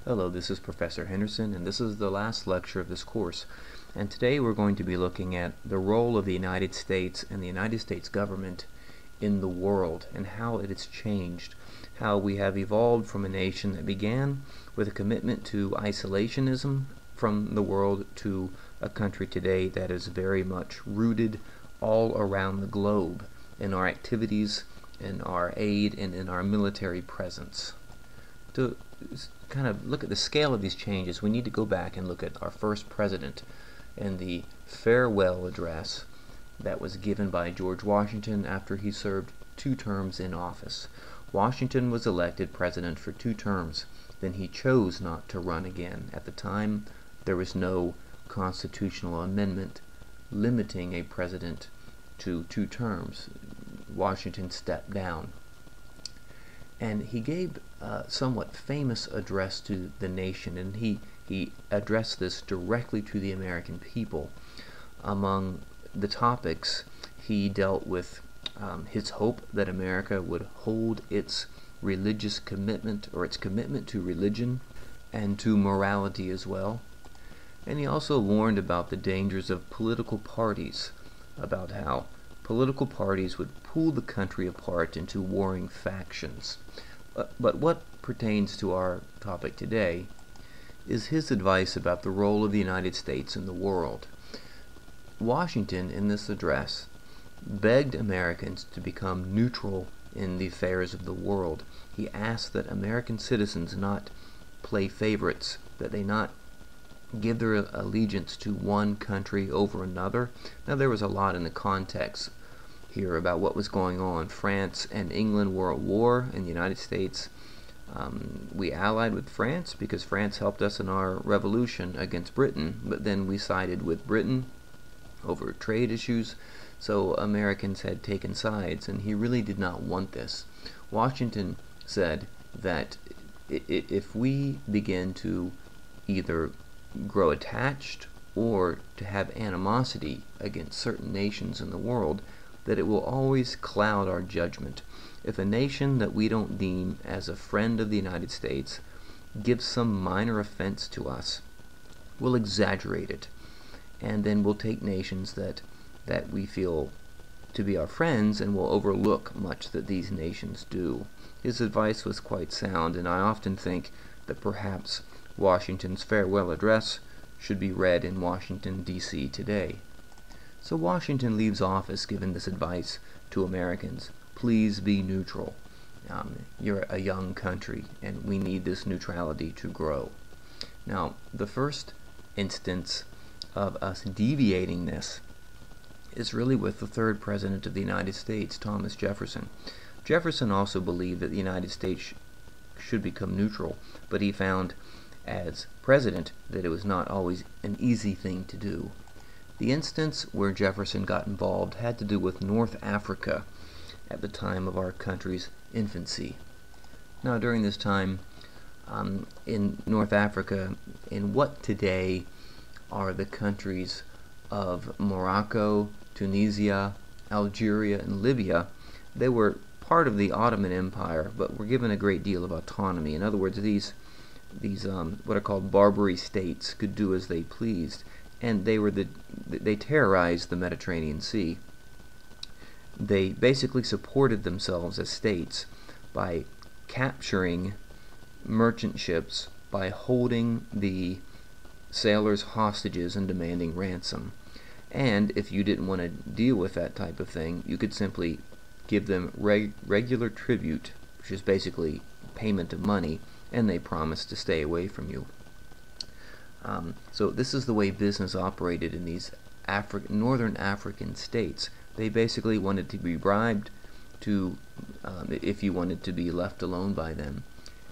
Hello, this is Professor Henderson, and this is the last lecture of this course. And today we're going to be looking at the role of the United States and the United States government in the world and how it has changed, how we have evolved from a nation that began with a commitment to isolationism from the world to a country today that is very much rooted all around the globe in our activities, in our aid, and in our military presence. To kind of look at the scale of these changes, we need to go back and look at our first president and the farewell address that was given by George Washington after he served 2 terms in office. Washington was elected president for 2 terms. Then he chose not to run again. At the time, there was no constitutional amendment limiting a president to 2 terms. Washington stepped down. And he gave a somewhat famous address to the nation, and he addressed this directly to the American people. Among the topics, he dealt with his hope that America would hold its religious commitment, or its commitment to religion and to morality as well. And he also warned about the dangers of political parties, about how political parties would pull the country apart into warring factions. But what pertains to our topic today is his advice about the role of the United States in the world. Washington, in this address, begged Americans to become neutral in the affairs of the world. He asked that American citizens not play favorites, that they not give their allegiance to one country over another. Now, there was a lot in the context here about what was going on. France and England were at war, in the United States. We allied with France because France helped us in our revolution against Britain, but then we sided with Britain over trade issues, so Americans had taken sides, and he really did not want this. Washington said that if we begin to either grow attached or to have animosity against certain nations in the world, that it will always cloud our judgment. If a nation that we don't deem as a friend of the United States gives some minor offense to us, we'll exaggerate it, and then we'll take nations that we feel to be our friends, and we'll overlook much that these nations do. His advice was quite sound, and I often think that perhaps Washington's farewell address should be read in Washington, D.C. today. So Washington leaves office giving this advice to Americans. Please be neutral. You're a young country, and we need this neutrality to grow. Now, the first instance of us deviating this is really with the 3rd President of the United States, Thomas Jefferson. Jefferson also believed that the United States should become neutral, but he found as president that it was not always an easy thing to do. The instance where Jefferson got involved had to do with North Africa at the time of our country's infancy. Now, during this time in North Africa, in what today are the countries of Morocco, Tunisia, Algeria, and Libya, they were part of the Ottoman Empire, but were given a great deal of autonomy. In other words, these what are called Barbary states could do as they pleased, and they terrorized the Mediterranean Sea. They basically supported themselves as states by capturing merchant ships, by holding the sailors hostages and demanding ransom. And if you didn't want to deal with that type of thing, you could simply give them regular tribute, which is basically payment of money, and they promised to stay away from you. So this is the way business operated in these northern African states. They basically wanted to be bribed to, if you wanted to be left alone by them.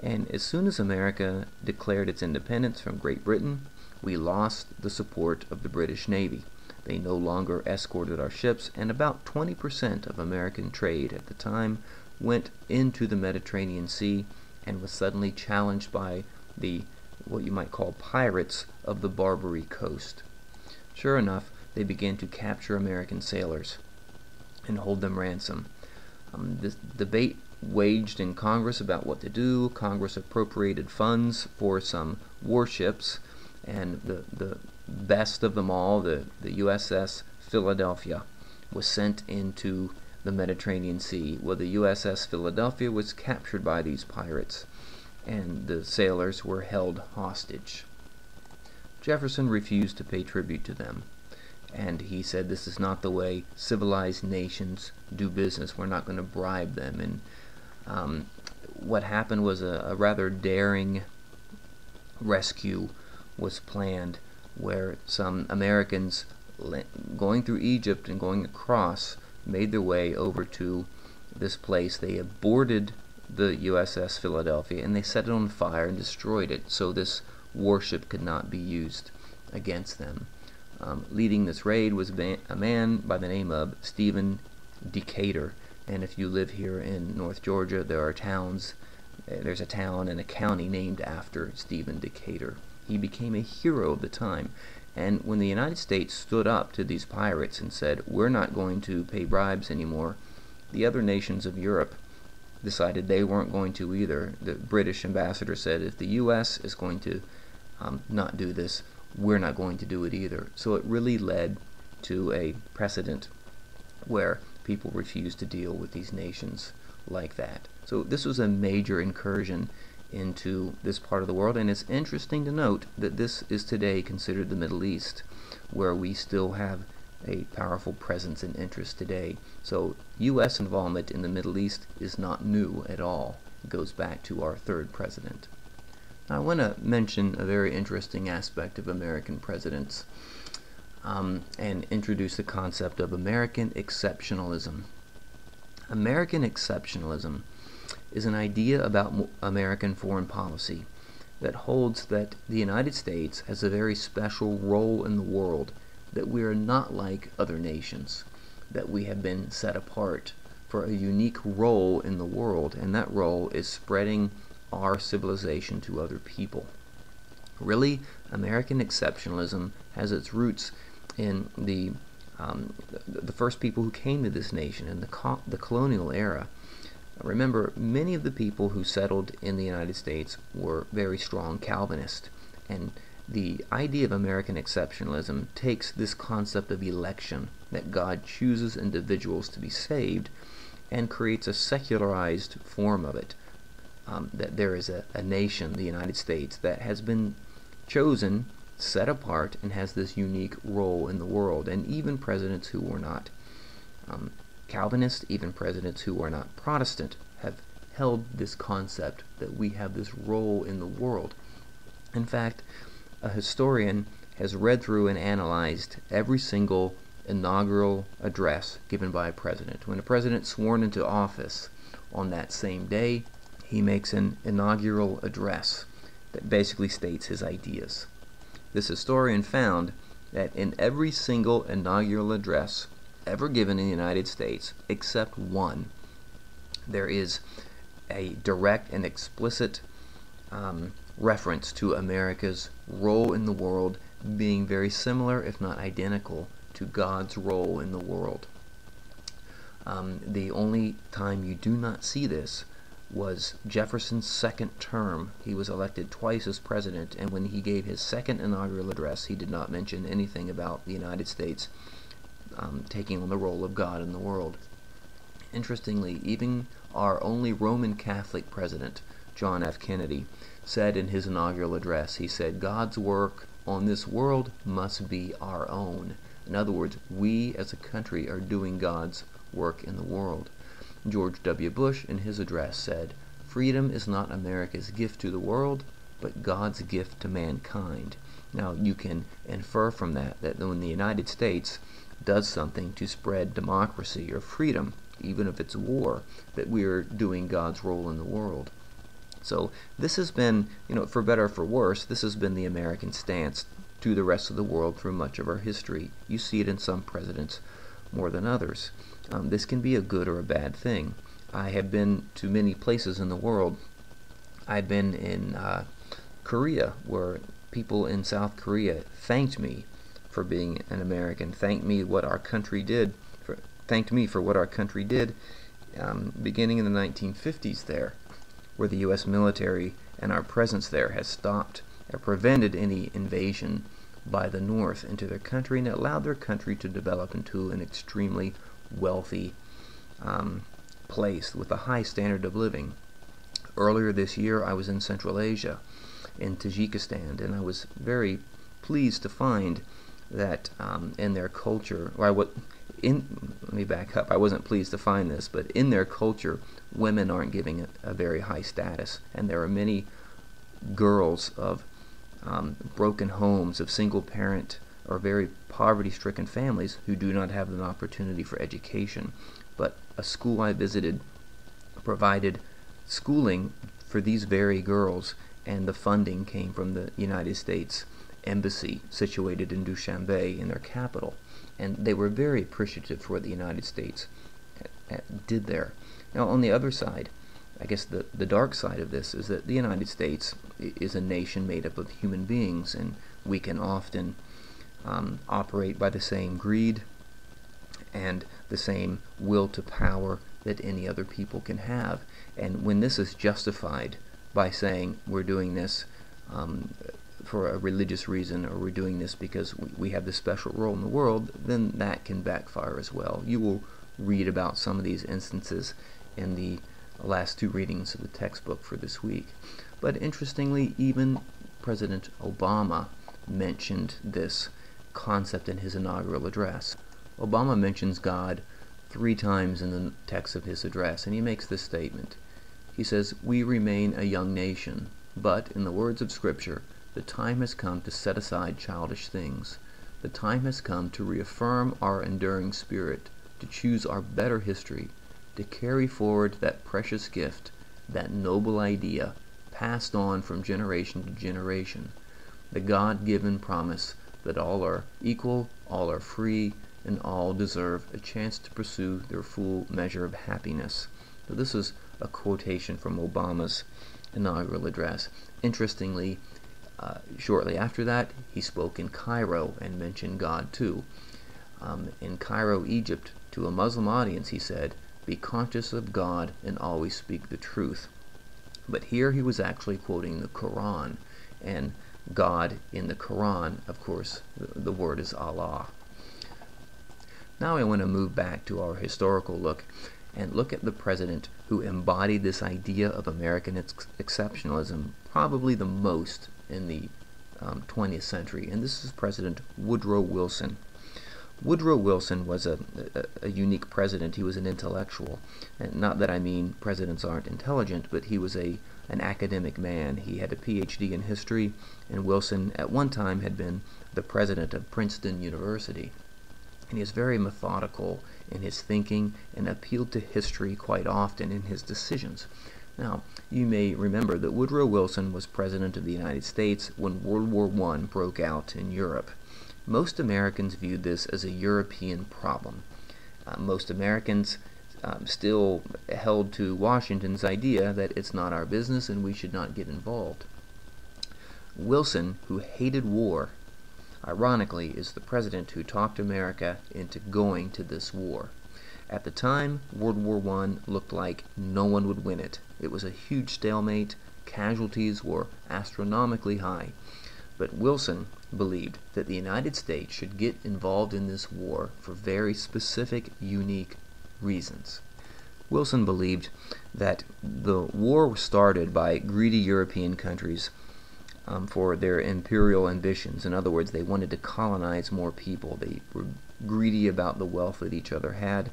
And as soon as America declared its independence from Great Britain, we lost the support of the British Navy. They no longer escorted our ships, and about 20% of American trade at the time went into the Mediterranean Sea and was suddenly challenged by what you might call pirates of the Barbary coast. Sure enough, they began to capture American sailors and hold them ransom. The bait waged in Congress about what to do. Congress appropriated funds for some warships, and the best of them all, the USS Philadelphia, was sent into the Mediterranean Sea. Well, the USS Philadelphia was captured by these pirates, and the sailors were held hostage. Jefferson refused to pay tribute to them, and he said, this is not the way civilized nations do business. We're not going to bribe them. And what happened was a rather daring rescue was planned, where some Americans going through Egypt and going across made their way over to this place. They boarded the USS Philadelphia and they set it on fire and destroyed it, so this warship could not be used against them. Leading this raid was a man by the name of Stephen Decatur, and if you live here in North Georgia, there are towns, there's a town and a county named after Stephen Decatur. He became a hero of the time, and when the United States stood up to these pirates and said, we're not going to pay bribes anymore, the other nations of Europe decided they weren't going to either. The British ambassador said, if the U.S. is going to not do this, we're not going to do it either. So it really led to a precedent where people refused to deal with these nations like that. So this was a major incursion into this part of the world, and it's interesting to note that this is today considered the Middle East, where we still have a powerful presence and interest today. So U.S. involvement in the Middle East is not new at all. It goes back to our third president. Now, I want to mention a very interesting aspect of American presidents and introduce the concept of American exceptionalism. American exceptionalism is an idea about American foreign policy that holds that the United States has a very special role in the world, that we are not like other nations, that we have been set apart for a unique role in the world, and that role is spreading our civilization to other people. Really, American exceptionalism has its roots in the first people who came to this nation in the colonial era. Remember, many of the people who settled in the United States were very strong Calvinists, and the idea of American exceptionalism takes this concept of election, that God chooses individuals to be saved, and creates a secularized form of it, that there is a nation, the United States, that has been chosen, set apart, and has this unique role in the world. And even presidents who were not Calvinist, even presidents who are not Protestant, have held this concept that we have this role in the world. In fact, a historian has read through and analyzed every single inaugural address given by a president. When a president sworn into office on that same day, he makes an inaugural address that basically states his ideas. This historian found that in every single inaugural address ever given in the United States, except one, there is a direct and explicit reference to America's role in the world being very similar, if not identical, to God's role in the world. The only time you do not see this was Jefferson's second term. He was elected twice as president, and when he gave his second inaugural address, he did not mention anything about the United States taking on the role of God in the world. Interestingly, even our only Roman Catholic president, John F. Kennedy, said in his inaugural address, he said, God's work on this world must be our own. In other words, we as a country are doing God's work in the world. George W. Bush in his address said, freedom is not America's gift to the world, but God's gift to mankind. Now you can infer from that when the United States does something to spread democracy or freedom, even if it's war, that we are doing God's role in the world. So this has been, for better or for worse, this has been the American stance to the rest of the world through much of our history. You see it in some presidents more than others. This can be a good or a bad thing. I have been to many places in the world. I've been in Korea, where people in South Korea thanked me for being an American, thanked me for what our country did beginning in the 1950s there, where the U.S. military and our presence there has stopped or prevented any invasion by the North into their country, and it allowed their country to develop into an extremely wealthy place with a high standard of living. Earlier this year I was in Central Asia, in Tajikistan, and I was very pleased to find that in their culture, let me back up, I wasn't pleased to find this, but in their culture, women aren't given a very high status, and there are many girls of broken homes, of single parent or very poverty-stricken families who do not have an opportunity for education. But a school I visited provided schooling for these very girls, and the funding came from the United States Embassy situated in Dushanbe, in their capital, and they were very appreciative for what the United States did there. Now, on the other side, I guess the dark side of this is that the United States is a nation made up of human beings, and we can often operate by the same greed and the same will to power that any other people can have. And when this is justified by saying we're doing this for a religious reason, or we're doing this because we have this special role in the world, then that can backfire as well. You will read about some of these instances in the last two readings of the textbook for this week. But interestingly, even President Obama mentioned this concept in his inaugural address. Obama mentions God 3 times in the text of his address, and he makes this statement. He says, "We remain a young nation, but, in the words of Scripture, the time has come to set aside childish things. The time has come to reaffirm our enduring spirit, to choose our better history, to carry forward that precious gift, that noble idea, passed on from generation to generation, the God-given promise that all are equal, all are free, and all deserve a chance to pursue their full measure of happiness." So this is a quotation from Obama's inaugural address. Interestingly, shortly after that, he spoke in Cairo and mentioned God too. In Cairo, Egypt, to a Muslim audience, he said, "Be conscious of God and always speak the truth." But here he was actually quoting the Quran, and God in the Quran, of course, the word is Allah. Now I want to move back to our historical look and look at the president who embodied this idea of American exceptionalism probably the most in the 20th century, and this is President Woodrow Wilson. Woodrow Wilson was a unique president. He was an intellectual, and not that I mean presidents aren't intelligent, but he was an academic man. He had a PhD in history, and Wilson at one time had been the president of Princeton University. And he is very methodical in his thinking and appealed to history quite often in his decisions. Now, you may remember that Woodrow Wilson was President of the United States when World War I broke out in Europe. Most Americans viewed this as a European problem. Most Americans still held to Washington's idea that it's not our business and we should not get involved. Wilson, who hated war, ironically, is the president who talked America into going to this war. At the time, World War I looked like no one would win it. It was a huge stalemate. Casualties were astronomically high. But Wilson believed that the United States should get involved in this war for very specific, unique reasons. Wilson believed that the war was started by greedy European countries for their imperial ambitions. In other words, they wanted to colonize more people. They were greedy about the wealth that each other had,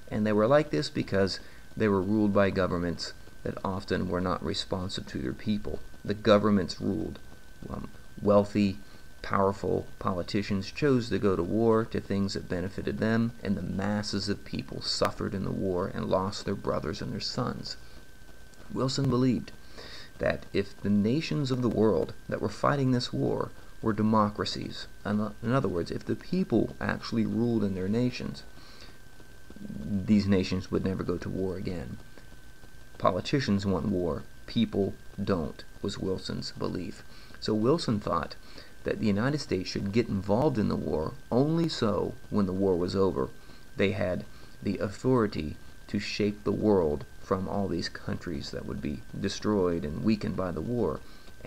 and they were like this because they were ruled by governments that often were not responsive to their people. The governments ruled. Wealthy, powerful politicians chose to go to war to things that benefited them, and the masses of people suffered in the war and lost their brothers and their sons. Wilson believed that if the nations of the world that were fighting this war were democracies, in other words, if the people actually ruled in their nations, these nations would never go to war again. Politicians want war, people don't, was Wilson's belief. So Wilson thought that the United States should get involved in the war only so, when the war was over, they had the authority to shape the world from all these countries that would be destroyed and weakened by the war.